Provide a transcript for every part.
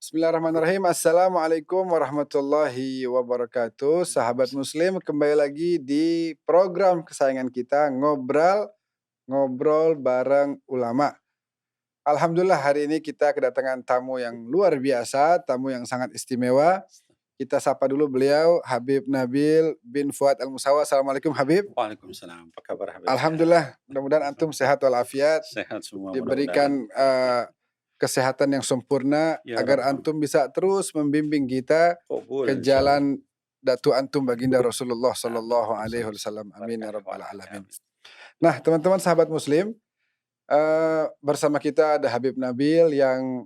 Bismillahirrahmanirrahim. Assalamualaikum warahmatullahi wabarakatuh. Sahabat Muslim, kembali lagi di program kesayangan kita, Ngobrol bareng Ulama. Alhamdulillah hari ini kita kedatangan tamu yang luar biasa, tamu yang sangat istimewa. Kita sapa dulu beliau, Habib Nabil bin Fuad Al-Musawa. Assalamualaikum Habib. Waalaikumsalam. Apa kabar Habib? Alhamdulillah, mudah-mudahan antum sehat walafiat, Sehat semua diberikan kesehatan yang sempurna Ya agar Rabb. antum bisa terus membimbing kita ke jalan datu antum baginda Rasulullah sallallahu alaihi wasallam. Amin ya rabbal alamin. Nah, teman-teman sahabat Muslim, bersama kita ada Habib Nabil yang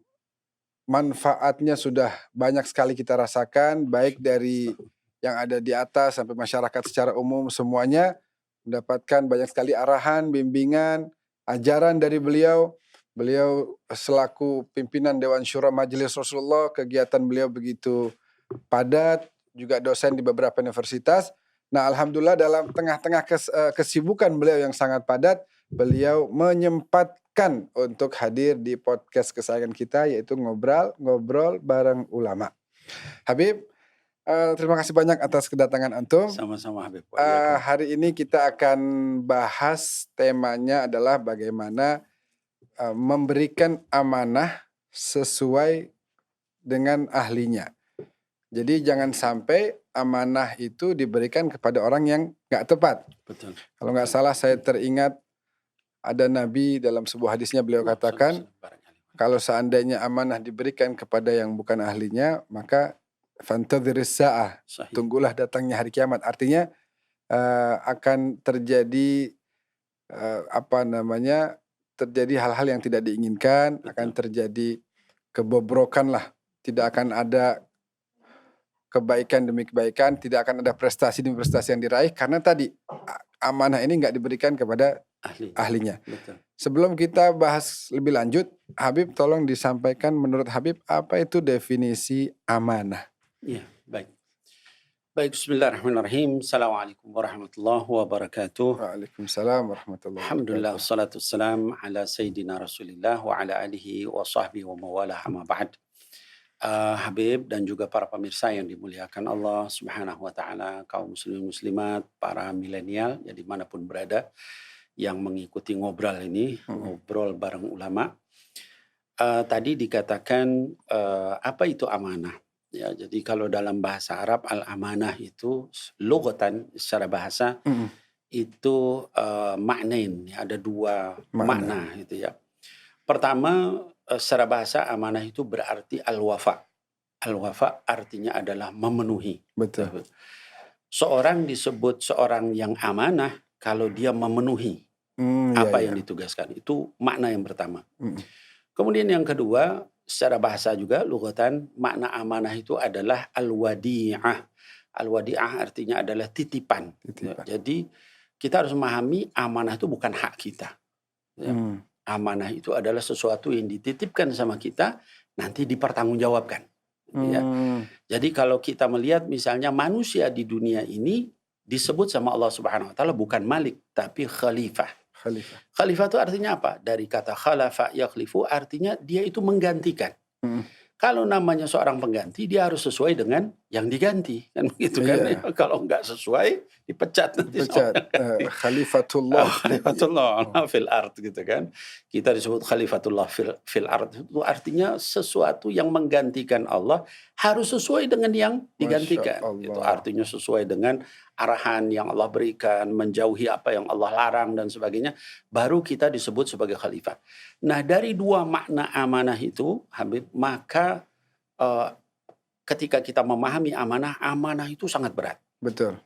manfaatnya sudah banyak sekali kita rasakan, baik dari yang ada di atas sampai masyarakat secara umum, semuanya mendapatkan banyak sekali arahan, bimbingan, ajaran dari beliau. Beliau selaku pimpinan Dewan Syura Majelis Rasulullah, kegiatan beliau begitu padat, juga dosen di beberapa universitas. Nah, alhamdulillah dalam tengah-tengah kesibukan beliau yang sangat padat, beliau menyempatkan untuk hadir di podcast kesayangan kita, yaitu Ngobrol bareng Ulama. Habib, terima kasih banyak atas kedatangan antum. Sama-sama Habib. Hari ini kita akan bahas, temanya adalah bagaimana memberikan amanah sesuai dengan ahlinya. Jadi jangan sampai amanah itu diberikan kepada orang yang nggak tepat. Betul. Kalau nggak salah saya teringat ada Nabi dalam sebuah hadisnya beliau katakan, kalau seandainya amanah diberikan kepada yang bukan ahlinya, maka fantadhiris sa'ah, tunggulah datangnya hari kiamat. Artinya akan terjadi terjadi hal-hal yang tidak diinginkan. Betul. Akan terjadi kebobrokan lah, tidak akan ada kebaikan demi kebaikan, tidak akan ada prestasi demi prestasi yang diraih, karena tadi amanah ini nggak diberikan kepada ahlinya. Betul. Sebelum kita bahas lebih lanjut, Habib tolong disampaikan menurut Habib apa itu definisi amanah. Iya, baik. Bismillahirrahmanirrahim. Assalamualaikum warahmatullahi wabarakatuh. Waalaikumsalam warahmatullahi wabarakatuh. Alhamdulillah, wassalatu wassalam ala sayyidina Rasulillah wa ala alihi wa sahbihi wa mawalah amma ba'd. Habib dan juga para pemirsa yang dimuliakan Allah Subhanahu wa taala, kaum muslimin muslimat, para milenial ya dimanapun berada yang mengikuti ngobrol ini, ngobrol bareng ulama. Tadi dikatakan apa itu amanah? Ya, jadi kalau dalam bahasa Arab al-amanah itu lughatan secara bahasa itu maknain, ya, ada dua makna gitu ya. Pertama, secara bahasa amanah itu berarti al-wafa. Al-wafa artinya adalah memenuhi. Betul. Seorang disebut seorang yang amanah kalau dia memenuhi apa yang ditugaskan. Itu makna yang pertama. Kemudian yang kedua, secara bahasa juga lughatan, makna amanah itu adalah al-wadi'ah. Al-wadi'ah artinya adalah titipan. Ya, jadi kita harus memahami amanah itu bukan hak kita. Ya. Amanah itu adalah sesuatu yang dititipkan sama kita, nanti dipertanggungjawabkan. Ya. Jadi kalau kita melihat misalnya manusia di dunia ini disebut sama Allah Subhanahu wa taala bukan malik, tapi khalifah. Khalifah itu artinya apa? Dari kata khalafa yakhlifu, artinya dia itu menggantikan. Kalau namanya seorang pengganti, dia harus sesuai dengan yang diganti, kan begitu kan? Ya, kalau nggak sesuai, dipecat nanti. Khalifatullah. Khalifatullah fil ard gitu kan? Kita disebut khalifatullah fil ard, itu artinya sesuatu yang menggantikan Allah harus sesuai dengan yang digantikan. Itu artinya sesuai dengan arahan yang Allah berikan, menjauhi apa yang Allah larang dan sebagainya, baru kita disebut sebagai khalifah. Nah, dari dua makna amanah itu, Habib, maka ketika kita memahami amanah, amanah itu sangat berat. Betul.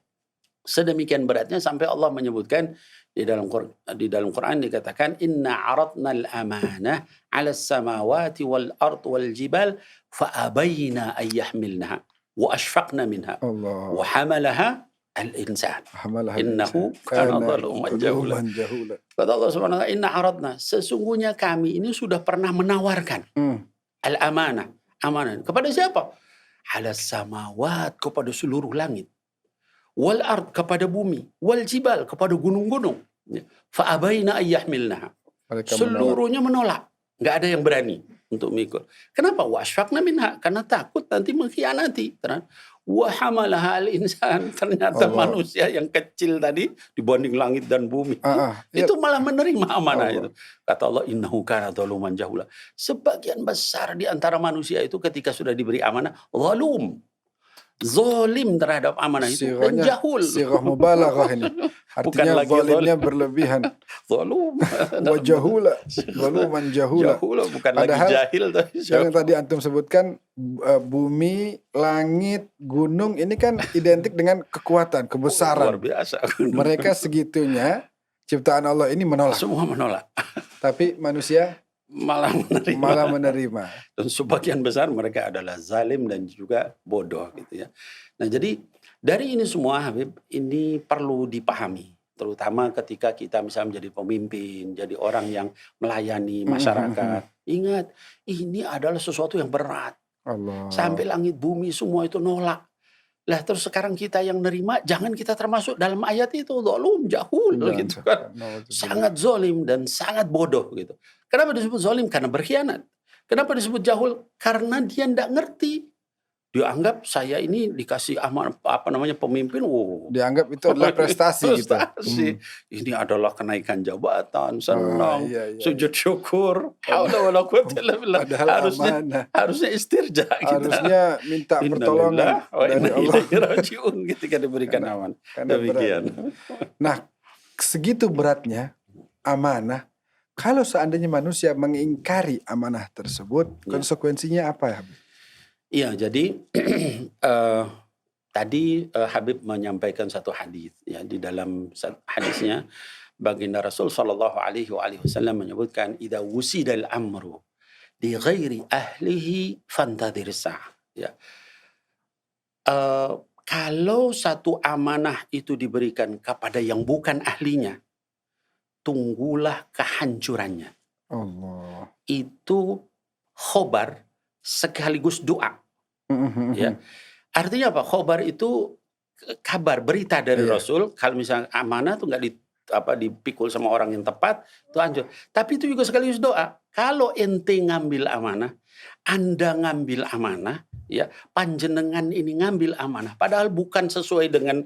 Sedemikian beratnya sampai Allah menyebutkan di dalam Quran dikatakan inna aradnal amanah 'alas samawati wal ard wal jibal fa abayna ay yahmilnaha wa ashfaqna minha wa hamalaha al-insan innahu kana zaluman jahula. Kata Allah Subhanahu wa taala, inna aradna, sesungguhnya kami ini sudah pernah menawarkan al-amanah, amanah kepada siapa? Alas samawat, kepada seluruh langit. Wal ard, kepada bumi. Wal jibal, kepada gunung-gunung. Fa abaina ayyahmilnaha. Seluruhnya menolak. Nggak ada yang berani. untuk mikul. Kenapa? Wa asfaqna minha, karena takut nanti mengkhianati. Wa hamalaha al-insan, ternyata manusia yang kecil tadi dibanding langit dan bumi itu malah menerima amanah itu. Kata Allah, innahu kana zaluman jahula. Sebagian besar di antara manusia itu ketika sudah diberi amanah zalim terhadap amanah itu dan jahul. Sirah mubalaghah ini. Artinya zalimnya berlebihan. Zalum. Wa jahula. Zaluman jahula. Bukan padahal, lagi jahil. Yang tadi antum sebutkan bumi, langit, gunung ini kan identik dengan kekuatan, kebesaran. Luar biasa. Mereka segitunya ciptaan Allah ini menolak. Semua menolak. Tapi manusia malah menerima. Dan sebagian besar mereka adalah zalim dan juga bodoh gitu ya. Nah, jadi dari ini semua Habib, ini perlu dipahami, terutama ketika kita misalnya menjadi pemimpin, jadi orang yang melayani masyarakat. Ingat, ini adalah sesuatu yang berat. Allah. Sampai langit bumi semua itu nolak. Lah terus sekarang kita yang nerima, jangan kita termasuk dalam ayat itu zalum, jahul gitu kan. Sangat zalim dan sangat bodoh gitu. Kenapa disebut zalim? Karena berkhianat. Kenapa disebut jahul? Karena dia tidak ngerti. Dia anggap saya ini dikasih pemimpin. Dianggap itu adalah prestasi. Gitu. Ini adalah kenaikan jabatan, senang, sujud syukur. Harusnya istirja. Harusnya minta pertolongan dari Allah. Rajiun ketika diberikan amanah. Demikian. Nah, segitu beratnya amanah. Kalau seandainya manusia mengingkari amanah tersebut, konsekuensinya apa ya? Iya, jadi tadi Habib menyampaikan satu hadis ya, di dalam hadisnya baginda Rasul sallallahu alaihi wasallam menyebutkan idza wusidal amru li ghairi ahlihi fantadhir sa'ah ya. Kalau satu amanah itu diberikan kepada yang bukan ahlinya, tunggulah kehancurannya. Allah. Itu khobar sekaligus doa. Ya. Artinya apa? Khobar itu kabar, berita dari Rasul. Kalau misalnya amanah itu nggak dipikul sama orang yang tepat, itu hancur. Tapi itu juga sekaligus doa. Kalau ente ngambil amanah, Anda ngambil amanah, ya, panjenengan ini ngambil amanah, padahal bukan sesuai dengan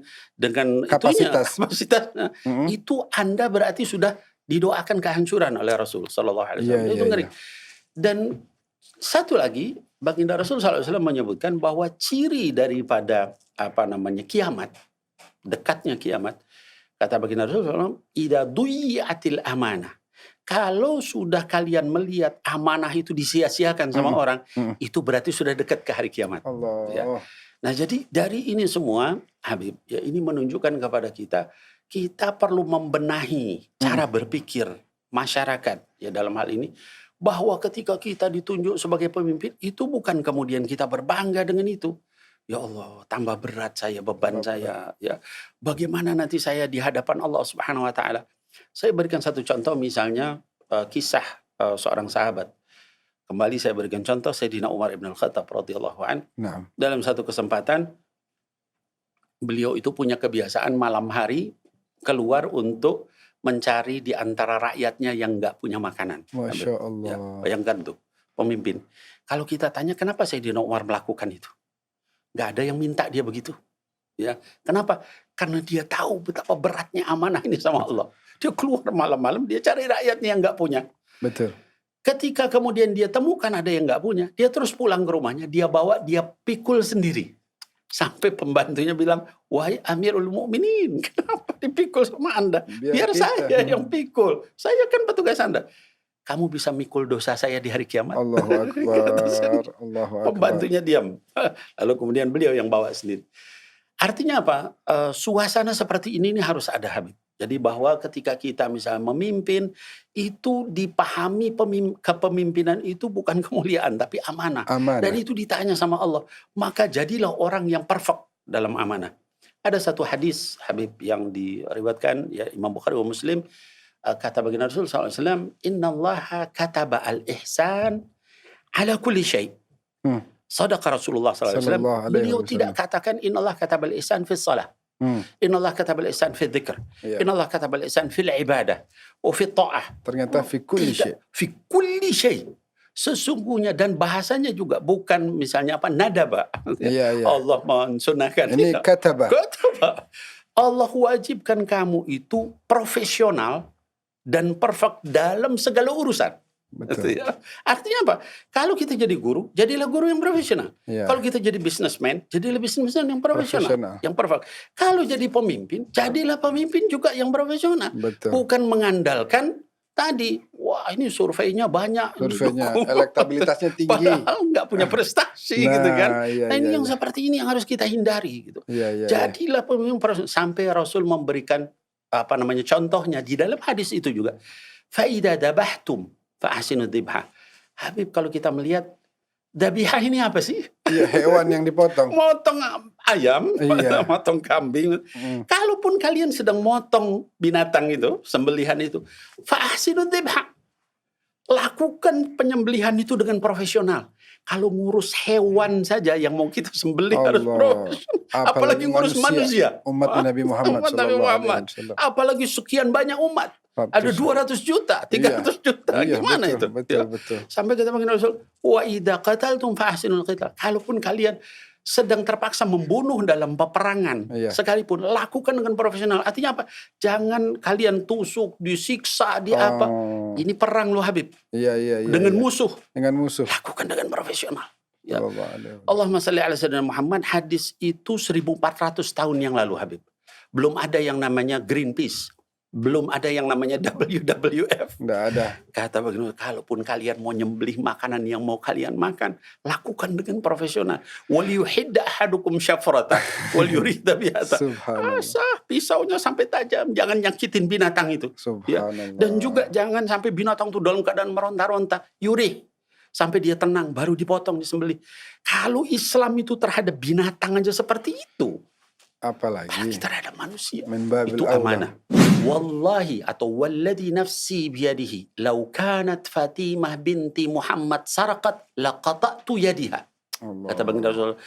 kapasitasnya. Itu Anda berarti sudah didoakan kehancuran oleh Rasul Sallallahu Alaihi Wasallam. Itu ngeri. Dan satu lagi, baginda Rasul SAW menyebutkan bahwa ciri daripada kiamat, dekatnya kiamat, kata baginda Rasul SAW, idza duyi'atil amanah. Kalau sudah kalian melihat amanah itu disia-siakan sama orang, itu berarti sudah dekat ke hari kiamat. Allah. Ya. Nah, jadi dari ini semua, Habib, ya ini menunjukkan kepada kita perlu membenahi cara berpikir masyarakat ya dalam hal ini. Bahwa ketika kita ditunjuk sebagai pemimpin, itu bukan kemudian kita berbangga dengan itu. Ya Allah, tambah berat saya, beban saya. Ya, bagaimana nanti saya di hadapan Allah Subhanahu Wa Taala? Saya berikan satu contoh, misalnya kisah seorang sahabat. Kembali saya berikan contoh Sayyidina Umar ibn al-Khattab radhiyallahu an. Dalam satu kesempatan, beliau itu punya kebiasaan malam hari keluar untuk mencari di antara rakyatnya yang nggak punya makanan. Masya Allah. Ya, bayangkan tuh, pemimpin. Kalau kita tanya kenapa Sayyidina Umar melakukan itu? Nggak ada yang minta dia begitu. Ya, kenapa? Karena dia tahu betapa beratnya amanah ini sama Allah. Dia keluar malam-malam, dia cari rakyatnya yang nggak punya. Betul. Ketika kemudian dia temukan ada yang nggak punya, dia terus pulang ke rumahnya, dia bawa, dia pikul sendiri. Sampai pembantunya bilang, wahai Amirul Mukminin, kenapa dipikul sama Anda? Biar saya yang pikul. Saya kan petugas Anda. Kamu bisa mikul dosa saya di hari kiamat. Allahu Akbar. Pembantunya diam. Lalu kemudian beliau yang bawa sendiri. Artinya apa? Suasana seperti ini harus ada, Habib. Jadi bahwa ketika kita misalnya memimpin, itu dipahami kepemimpinan itu bukan kemuliaan, tapi amanah. Dan itu ditanya sama Allah. Maka jadilah orang yang perfect dalam amanah. Ada satu hadis, Habib, yang diriwayatkan ya Imam Bukhari wa Muslim. Kata baginda Rasul SAW, Inna allaha kataba al-ihsan ala kulli syai'. Sadaqa Rasulullah SAW. Beliau tidak katakan Inna Allah kataba al-ihsan fi salah. Inna Allah kataba al-ihsan fi dzikr. Inna Allah kataba al-ihsan fi ibadah wa fi ta'ah. Ternyata fi kulli syai'. Fi kulli syai'. Sesungguhnya, dan bahasanya juga bukan misalnya nadaba. Iya. Allah mensunahkan. Ini kataba. Allah wajibkan kamu itu profesional dan perfect dalam segala urusan. Betul. Artinya apa? Kalau kita jadi guru, jadilah guru yang profesional. Iya. Kalau kita jadi businessman, jadilah businessman yang profesional, yang perfect. Kalau jadi pemimpin, jadilah pemimpin juga yang profesional. Betul. Bukan mengandalkan tadi, wah ini surveinya banyak, elektabilitasnya tinggi, padahal nggak punya prestasi, gitu kan. Iya, ini yang seperti ini yang harus kita hindari, gitu. Jadilah pemimpin profesional. Sampai Rasul memberikan contohnya di dalam hadis itu juga. Faida dabahtum fa ahsinu dzibha. Habib, kalau kita melihat dabihah ini apa sih? Iya, hewan yang dipotong. Motong ayam, motong kambing. Kalaupun kalian sedang motong binatang itu, sembelihan itu, fa ahsinu dzibha. Lakukan penyembelihan itu dengan profesional. Kalau ngurus hewan saja yang mau kita sembelih harus profesional. Apalagi ngurus manusia. Umat Nabi Muhammad SAW. Apalagi sekian banyak umat. Ada 200 juta, 300 juta. Gimana itu? Betul. Sampai kita panggil Rasul, wa idza qataltum fa ahsinul qital. Kalaupun kalian sedang terpaksa membunuh dalam peperangan, sekalipun lakukan dengan profesional. Artinya apa? Jangan kalian tusuk, disiksa, apa. Ini perang loh Habib. Iya. Dengan musuh. Lakukan dengan profesional. Ya. Allahumma shalli ala sayyidina Muhammad. Hadis itu 1400 tahun yang lalu Habib. Belum ada yang namanya Greenpeace. Belum ada yang namanya WWF. Nggak ada. Kata begini, kalaupun kalian mau nyembelih makanan yang mau kalian makan, lakukan dengan profesional. Wal yuhidda ahadukum syafrata wal yurida bihata. Asah, pisaunya sampai tajam, jangan nyakitin binatang itu. Subhanallah. Dan juga jangan sampai binatang itu dalam keadaan meronta-ronta, yurih. Sampai dia tenang, baru dipotong, disembelih. Kalau Islam itu terhadap binatang aja seperti itu, apalagi terhadap manusia. Itu amanah. Wallahi atau walladhi nafsi biyadihi law kanat Fatimah binti Muhammad saraqat laqata'tu yadiha. Kata baginda Rasul,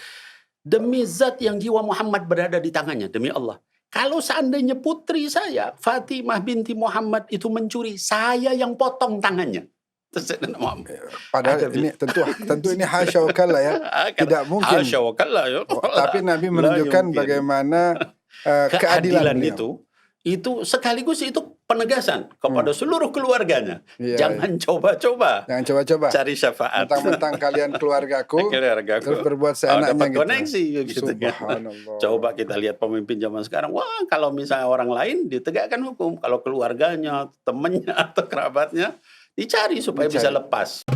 demi zat yang jiwa Muhammad berada di tangannya, demi Allah, kalau seandainya putri saya Fatimah binti Muhammad itu mencuri, saya yang potong tangannya. Padahal ini tentu ini hasya wa kalla ya. Tidak mungkin. Hasya wa kalla ya. Tapi Nabi menunjukkan bagaimana keadilan itu sekaligus itu penegasan kepada seluruh keluarganya. Jangan coba-coba cari syafaat. Mentang-mentang kalian keluargaku terus berbuat seenaknya gitu. Koneksi gitu kan. Coba kita lihat pemimpin zaman sekarang. Wah, kalau misalnya orang lain ditegakkan hukum, kalau keluarganya, temannya atau kerabatnya dicari supaya bisa lepas.